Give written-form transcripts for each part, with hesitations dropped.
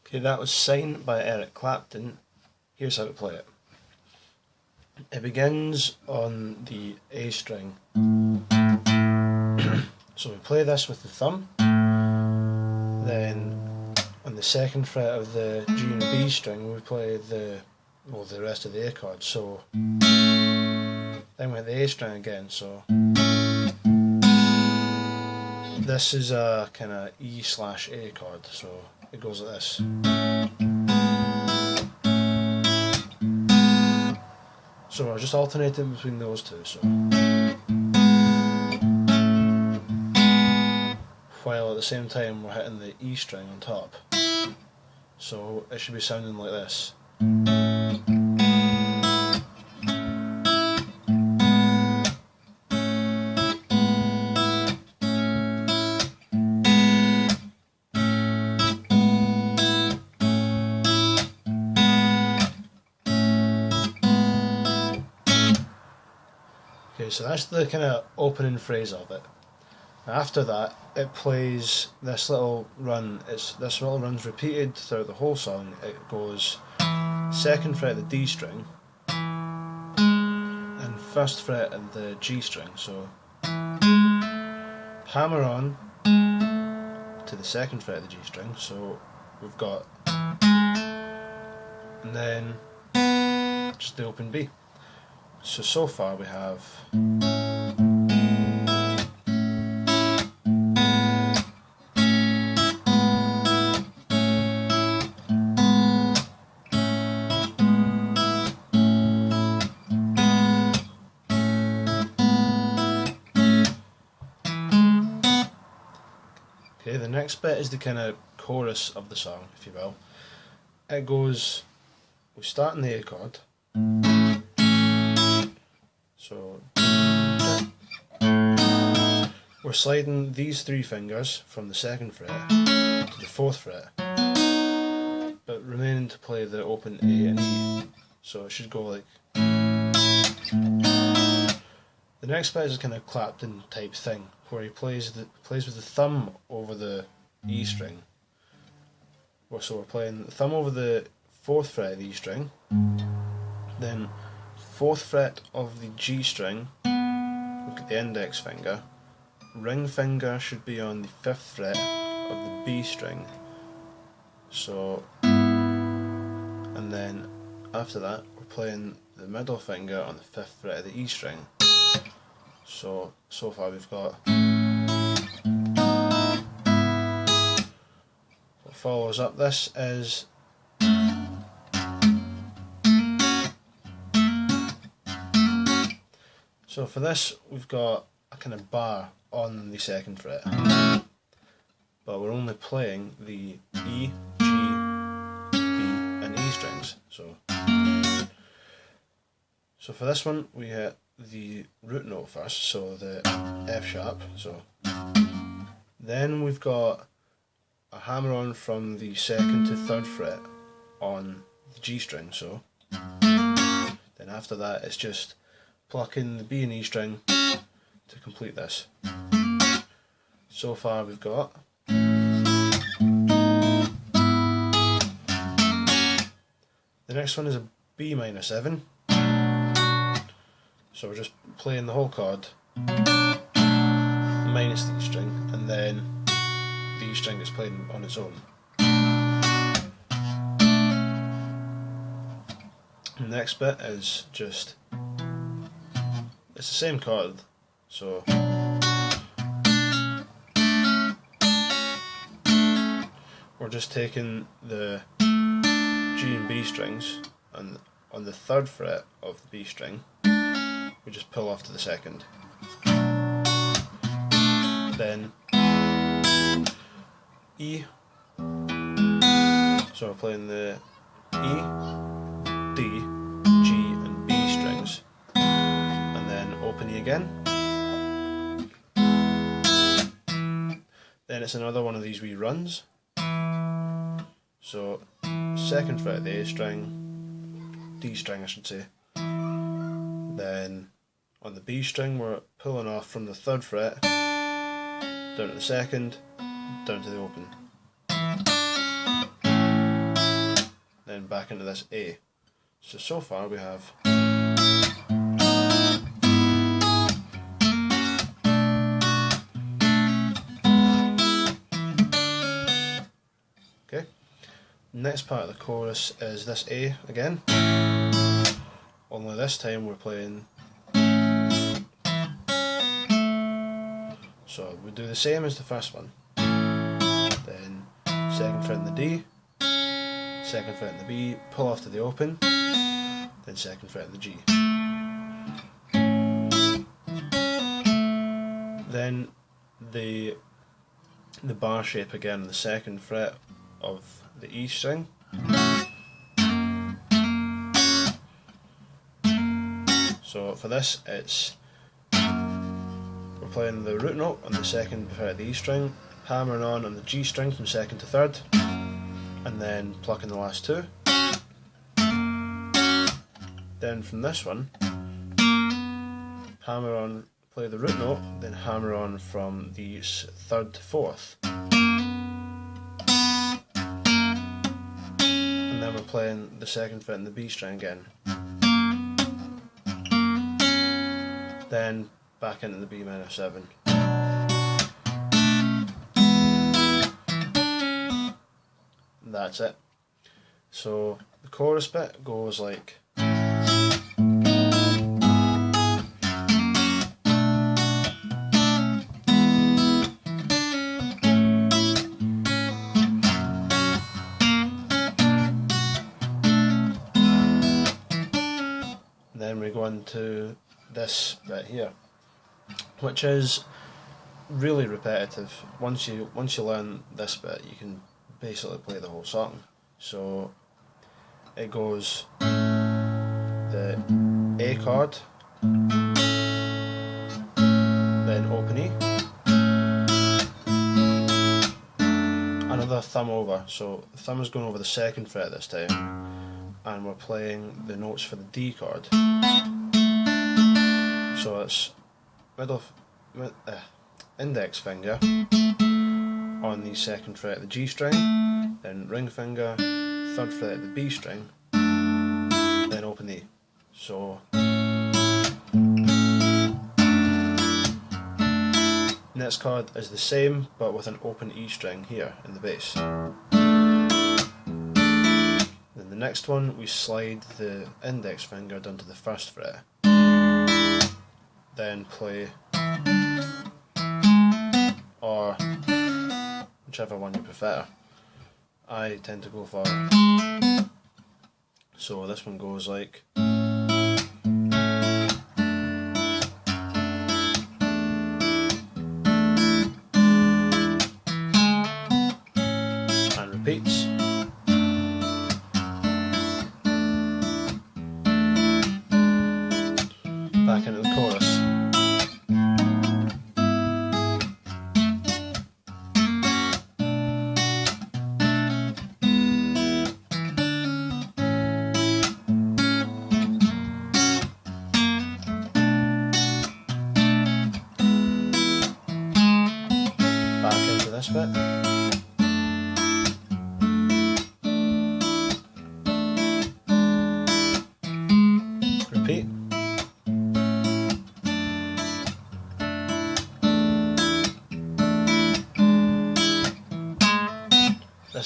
Okay, that was Signe by Eric Clapton. Here's how to play it. It begins on the A string. So we play this with the thumb, then on the second fret of the G and B string we play the rest of the A chord. So then we hit the A string again, so this is a kind of E/A chord, so it goes like this. So we're just alternating between those two, so while at the same time we're hitting the E string on top. So it should be sounding like this. Okay, so that's the kind of opening phrase of it. After that, it plays this little run. This little run's repeated throughout the whole song. It goes second fret of the D string and first fret of the G string. So hammer on to the second fret of the G string. So we've got, and then just the open B. So far we have okay, the next bit is the kind of chorus of the song, if you will. It goes, we start in the A chord. So we're sliding these three fingers from the second fret to the fourth fret, but remaining to play the open A and E. So it should go like. The next bit is a kind of Clapton type thing, where he plays with the thumb over the E string. So we're playing the thumb over the fourth fret of the E string, then fourth fret of the G string, look at the index finger, ring finger should be on the fifth fret of the B string, so, and then after that we're playing the middle finger on the fifth fret of the E string. So far we've got, what follows up this is so for this we've got a kind of bar on the second fret, but we're only playing the E, G, B and E strings. So for this one we hit the root note first, so the F sharp. So then we've got a hammer on from the 2nd to 3rd fret on the G string. So then after that, it's just plucking the B and E string to complete this. So far we've got the next one is a B minor 7. So we're just playing the whole chord minus the E string, and then the E string is played on its own. The next bit is just, it's the same chord, so we're just taking the G and B strings, and on the 3rd fret of the B string we just pull off to the 2nd. Then E, so we're playing the E, D, G and B strings, and then open E again. Then it's another one of these wee runs. So 2nd fret of the A string, D string I should say. Then on the B string we're pulling off from the 3rd fret down to the 2nd, down to the open. Then back into this A. So far we have okay. Next part of the chorus is this A again, only this time we're playing, so we do the same as the first one. Then 2nd fret in the D, 2nd fret in the B, pull off to the open, then 2nd fret in the G. Then the bar shape again on the 2nd fret of the E string. So for this it's, we're playing the root note on the 2nd fret of the E string, hammering on the G string from 2nd to 3rd, and then plucking the last two. Then from this one, hammer on, play the root note, then hammer on from the 3rd to 4th. And then we're playing the 2nd fret in the B string again. Then back into the B minor 7. That's it. So the chorus bit goes like, then we go into this bit here, which is really repetitive. Once you learn this bit, you can basically play the whole song. So it goes the A chord, then open E, another thumb over, so the thumb is going over the 2nd fret this time, and we're playing the notes for the D chord. So it's index finger on the 2nd fret of the G string, then ring finger, 3rd fret of the B string, then open E. So next chord is the same but with an open E string here in the bass. Then the next one we slide the index finger down to the 1st fret, then play, or whichever one you prefer. I tend to go for, so this one goes like, and repeats. Back into the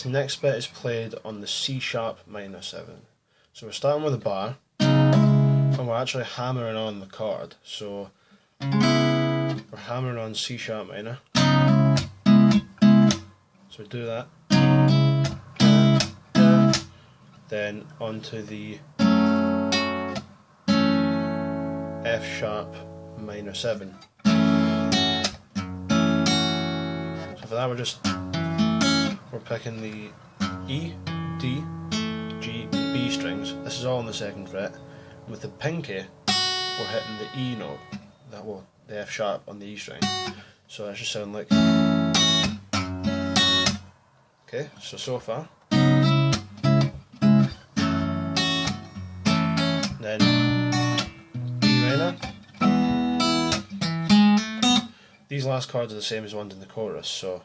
This next bit is played on the C sharp minor 7. So we're starting with a bar, and we're actually hammering on the chord. So we're hammering on C sharp minor. So we do that. Then onto the F sharp minor 7. So for that we're picking the E, D, G, B strings. This is all on the 2nd fret. And with the pinky we're hitting the E note, the F sharp on the E string. So that should sound like. Okay, so far. Then E minor. These last chords are the same as ones in the chorus, so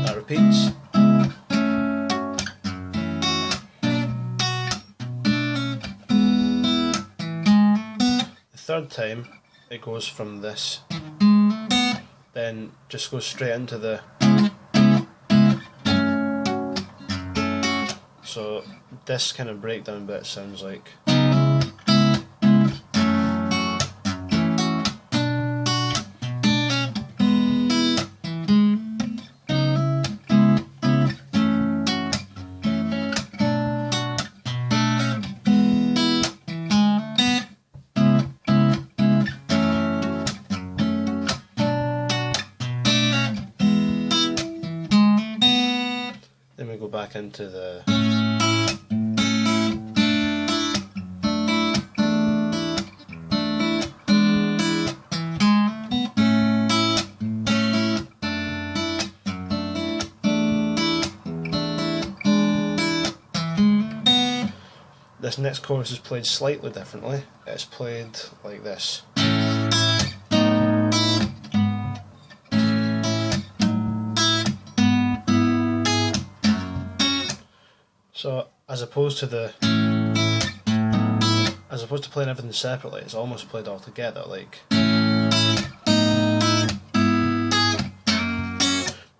that repeats. The third time it goes from this, then just goes straight into the. So this kind of breakdown bit sounds like. Then we go back into the. This next chorus is played slightly differently. It's played like this. So as opposed to playing everything separately, it's almost played all together. Like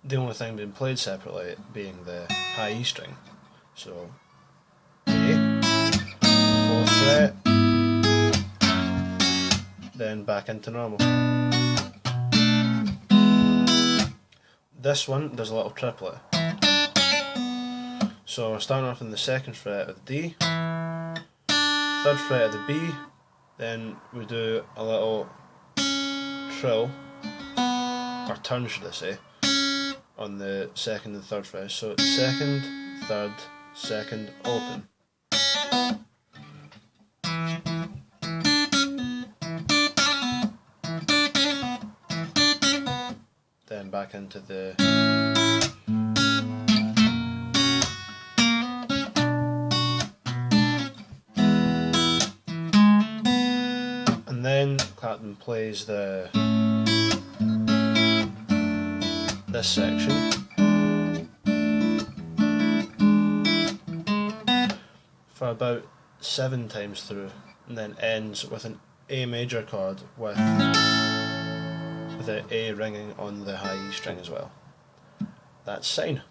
the only thing being played separately being the high E string. So A, 4th fret, then back into normal. This one there's a little triplet. So we're starting off in the 2nd fret of the D, 3rd fret of the B, then we do a little trill, or turn should I say, on the 2nd and 3rd fret. So 2nd, 3rd, 2nd, open. Then back into the. And then Clapton plays this section for about 7 times through, and then ends with an A major chord with the A ringing on the high E string as well. That's Signe.